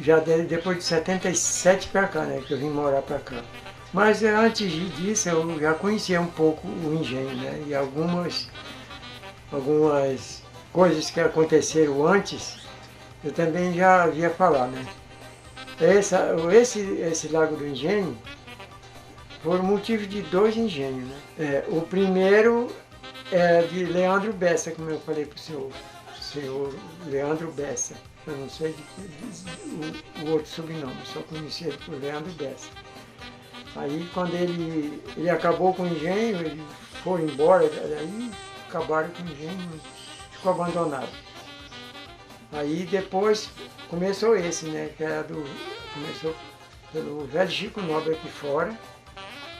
já depois de 77 para cá, né, que eu vim morar para cá. Mas antes disso eu já conhecia um pouco o engenho, né, e algumas coisas que aconteceram antes, eu também já havia falar, né. Esse Lago do Engenho por motivo de 2 engenhos, né. O primeiro é de Leandro Bessa, como eu falei para o senhor Leandro Bessa. Eu não sei o outro sobrenome, só conheci ele por Leandro Bessa. Aí quando ele acabou com o engenho, eles foram embora, aí acabaram com o engenho, ficou abandonado. Aí depois começou esse, né, que era começou pelo velho Chico Nobre aqui fora,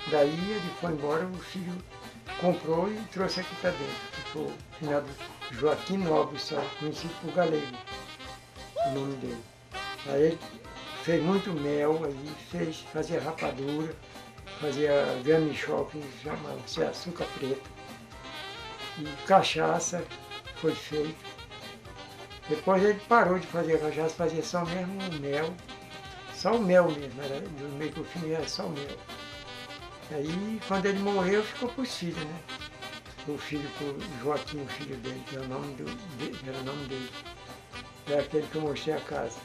daí ele foi embora, o filho comprou e trouxe aqui para dentro, que foi o finado Joaquim Nobre, só conhecido por Galego, o nome dele. Aí ele fez muito mel, aí fazia rapadura, fazia gamichó, que chamava-se açúcar preto, e cachaça foi feito. Depois ele parou de fazer cachaça, fazia só mesmo o mel, só o mel mesmo, era, do meio que o fim era só o mel. Aí quando ele morreu ficou para os filhos, né? O filho, Joaquim, o filho dele, que era o nome dele. É aquele que eu mostrei a casa.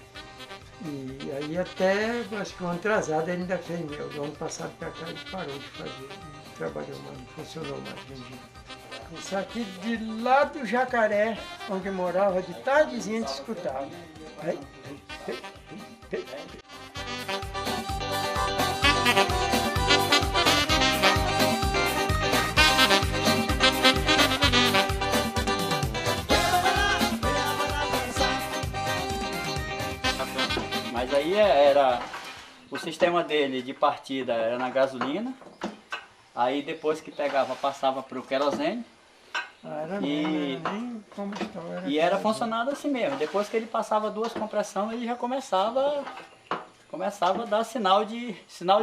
E aí até, acho que o ano atrasado ele ainda fez mel. Do ano passado para cá ele parou de fazer, não trabalhou mais, não funcionou mais vendido. Isso aqui de lá do Jacaré, onde eu morava, de tardezinha a gente escutava. Mas aí era o sistema dele de partida era na gasolina, aí depois que pegava passava para o querosene. E era funcionado assim mesmo. Depois que ele passava 2 compressões, ele já começava a dar sinal de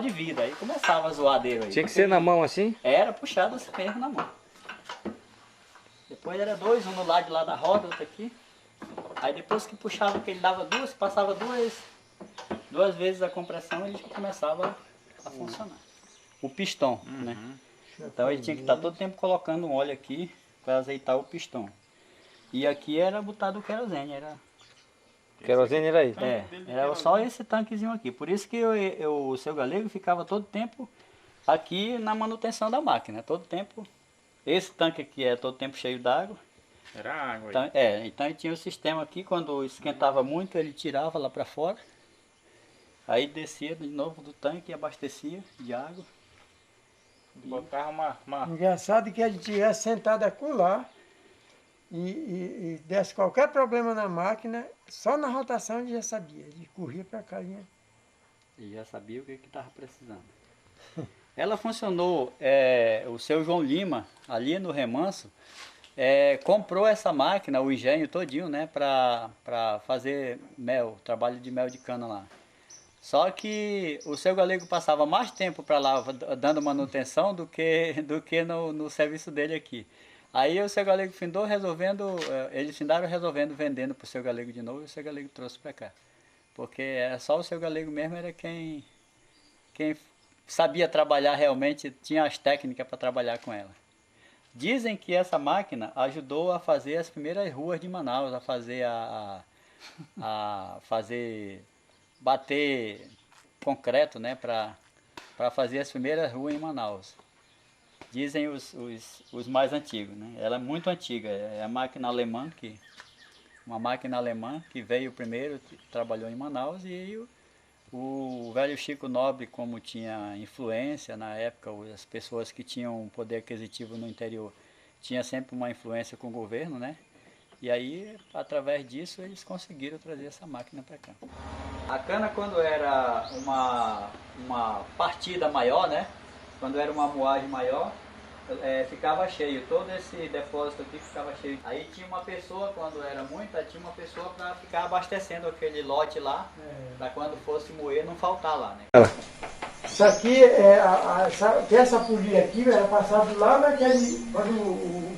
vida. Aí começava a zoadeira aí. Tinha que ser na mão assim? Era puxado assim mesmo na mão. Depois era 2, um no lado de lá da roda, outro aqui. Aí depois que puxava, que ele dava 2, passava duas vezes a compressão, ele já começava a funcionar. O pistão, né? Então ele tinha que estar todo tempo colocando um óleo aqui para azeitar o pistão. E aqui era botado o querosene, Querosene era isso? Era só esse tanquezinho aqui. Por isso que o seu Galego ficava todo tempo aqui na manutenção da máquina. Todo tempo, esse tanque aqui é todo tempo cheio d'água. Era água. Então, então ele tinha o sistema aqui, quando esquentava muito, ele tirava lá para fora. Aí descia de novo do tanque e abastecia de água. Botava uma... Engraçado que a gente ia sentado acolá e desse qualquer problema na máquina, só na rotação ele já sabia, ele corria para cá. E já sabia o que estava precisando. Ela funcionou, o seu João Lima, ali no Remanso, comprou essa máquina, o engenho todinho, né, para fazer mel, trabalho de mel de cana lá. Só que o seu Galego passava mais tempo para lá dando manutenção do que no serviço dele aqui. Aí o seu Galego eles findaram resolvendo vendendo para o seu Galego de novo e o seu Galego trouxe para cá. Porque era só o seu Galego mesmo, era quem sabia trabalhar realmente, tinha as técnicas para trabalhar com ela. Dizem que essa máquina ajudou a fazer as primeiras ruas de Manaus, a fazer bater concreto, né, para fazer as primeiras ruas em Manaus. Dizem os mais antigos, né? Ela é muito antiga, é a máquina alemã uma máquina alemã que veio primeiro, trabalhou em Manaus, e o velho Chico Nobre, como tinha influência na época, as pessoas que tinham poder aquisitivo no interior, tinha sempre uma influência com o governo, né? E aí, através disso, eles conseguiram trazer essa máquina para cá. A cana, quando era uma partida maior, né? Quando era uma moagem maior, ficava cheio. Todo esse depósito aqui ficava cheio. Aí tinha uma pessoa, quando era muita, tinha uma pessoa para ficar abastecendo aquele lote lá, para quando fosse moer não faltar lá, né? Isso aqui, essa polia aqui era passado lá naquele, quando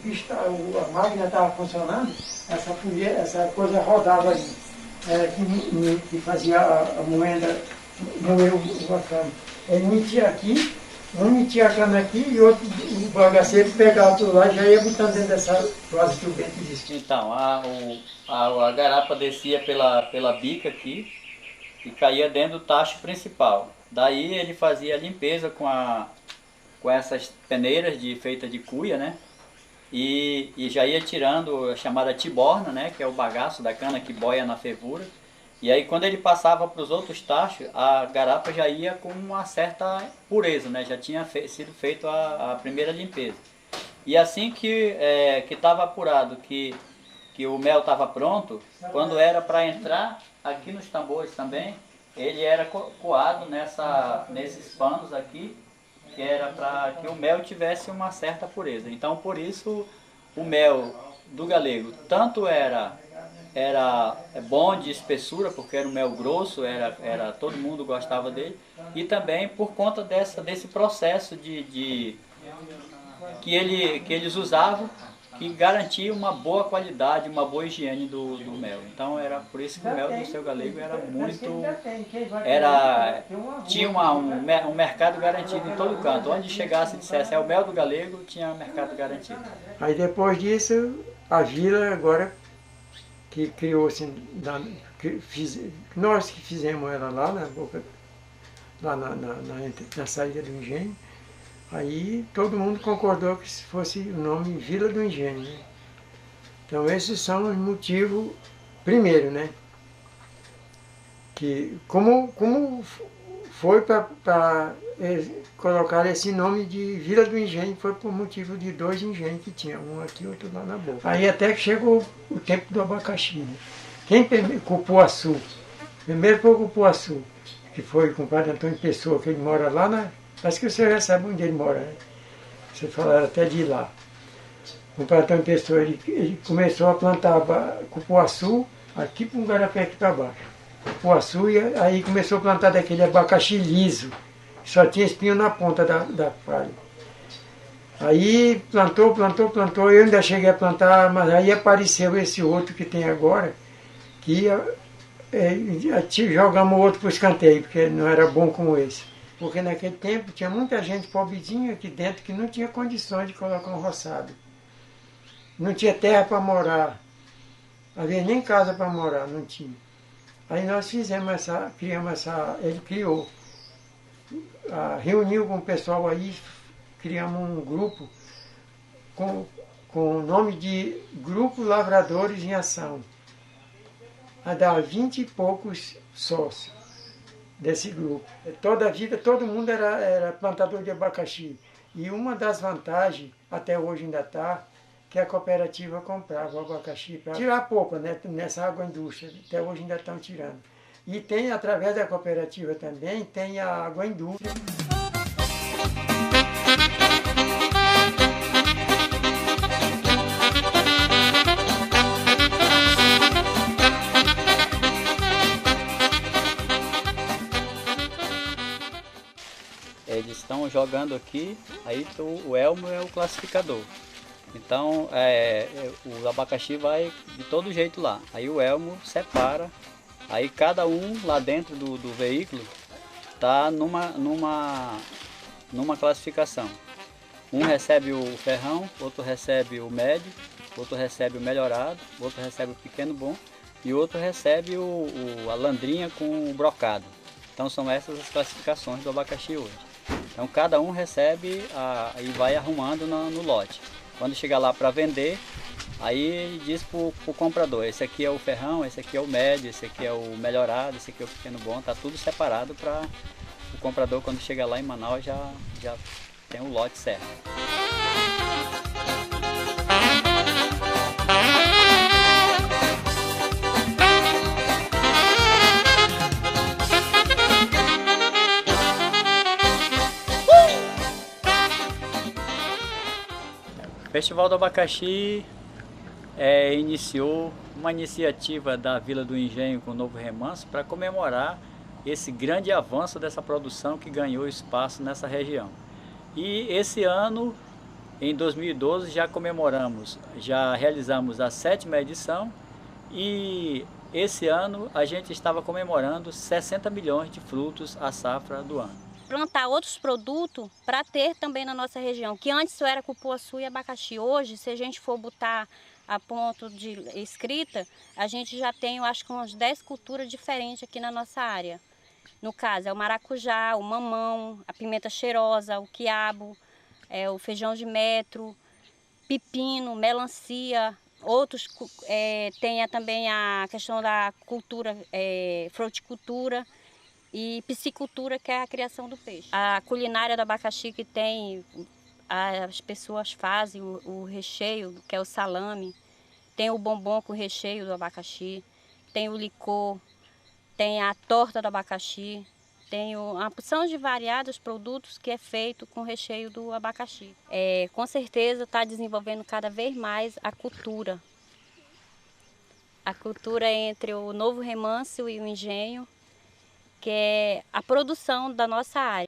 a máquina estava funcionando, essa coisa rodava ali. era que fazia a moenda, moer a cana. Ele metia aqui, um metia a cana aqui e outro, o bagaceiro pegava tudo lá e já ia botando dentro dessa rosa que o vento existe. Então, a garapa descia pela bica aqui e caía dentro do tacho principal. Daí ele fazia a limpeza com essas peneiras feitas de cuia, né? E já ia tirando a chamada tiborna, né? Que é o bagaço da cana que boia na fervura. E aí quando ele passava para os outros tachos, a garapa já ia com uma certa pureza, né? Já tinha sido feita a primeira limpeza. E assim que estava apurado que o mel estava pronto, quando era para entrar aqui nos tambores também, ele era coado nesses panos aqui, que era para que o mel tivesse uma certa pureza. Então por isso o mel do galego tanto era bom de espessura, porque era um mel grosso, todo mundo gostava dele, e também por conta desse processo que eles usavam, que garantia uma boa qualidade, uma boa higiene do mel. Então era por isso que o mel do Seu Galego era muito... tinha um mercado garantido em todo canto. Onde chegasse e dissesse é o mel do Galego, tinha mercado garantido. Aí depois disso, a vila agora, que criou-se, nós que fizemos ela lá na boca, lá na saída do engenho, aí todo mundo concordou que fosse o nome Vila do Engenho, né? Então esses são os motivos, primeiro, né? Que como foi para colocar esse nome de Vila do Engenho, foi por motivo de 2 engenhos que tinha, um aqui e outro lá na boca. Aí até que chegou o tempo do abacaxi, né? Cupuaçu, primeiro foi o Cupuaçu, que foi com o padre Antônio Pessoa, que ele mora lá na... Acho que você já sabe onde ele mora, né? Você falaram até de ir lá. O padre Antônio Pessoa, ele começou a plantar cupuaçu aqui para um garapé aqui para baixo. Cupuaçu, e aí começou a plantar daquele abacaxi liso, que só tinha espinho na ponta da palha. Aí plantou, eu ainda cheguei a plantar, mas aí apareceu esse outro que tem agora, que jogamos o outro para o escanteio, porque não era bom como esse. Porque naquele tempo tinha muita gente pobrezinha aqui dentro que não tinha condições de colocar um roçado. Não tinha terra para morar, havia nem casa para morar, não tinha. Aí nós ele criou, reuniu com o pessoal aí, criamos um grupo com o nome de Grupo Lavradores em Ação. A dar 20 e poucos sócios desse grupo. Toda a vida, todo mundo era plantador de abacaxi. E uma das vantagens, até hoje ainda está, que a cooperativa comprava o abacaxi para tirar a polpa, né, nessa agroindústria. Até hoje ainda estão tirando. E tem, através da cooperativa também, tem a agroindústria. Eles estão jogando aqui, aí o elmo é o classificador. Então o abacaxi vai de todo jeito lá. Aí o elmo separa, aí cada um lá dentro do veículo está numa classificação. Um recebe o ferrão, outro recebe o médio, outro recebe o melhorado, outro recebe o pequeno bom e outro recebe a landrinha com o brocado. Então são essas as classificações do abacaxi hoje. Então cada um recebe e vai arrumando no lote. Quando chegar lá para vender, aí ele diz para o comprador, esse aqui é o ferrão, esse aqui é o médio, esse aqui é o melhorado, esse aqui é o pequeno bom, está tudo separado para o comprador quando chegar lá em Manaus já tem o lote certo. O Festival do Abacaxi iniciou uma iniciativa da Vila do Engenho com o Novo Remanso para comemorar esse grande avanço dessa produção que ganhou espaço nessa região. E esse ano, em 2012, já realizamos a 7ª edição E esse ano a gente estava comemorando 60 milhões de frutos à safra do ano. Plantar outros produtos para ter também na nossa região, que antes só era cupuaçu e abacaxi. Hoje, se a gente for botar a ponto de escrita, a gente já tem, eu acho que umas 10 culturas diferentes aqui na nossa área. No caso, é o maracujá, o mamão, a pimenta cheirosa, o quiabo, o feijão de metro, pepino, melancia. Outros tem também a questão da cultura, fruticultura e piscicultura, que é a criação do peixe. A culinária do abacaxi que tem, as pessoas fazem o recheio, que é o salame, tem o bombom com recheio do abacaxi, tem o licor, tem a torta do abacaxi, tem uma porção de variados produtos que é feito com recheio do abacaxi. Com certeza está desenvolvendo cada vez mais a cultura. A cultura entre o Novo Remanso e o Engenho, que é a produção da nossa área.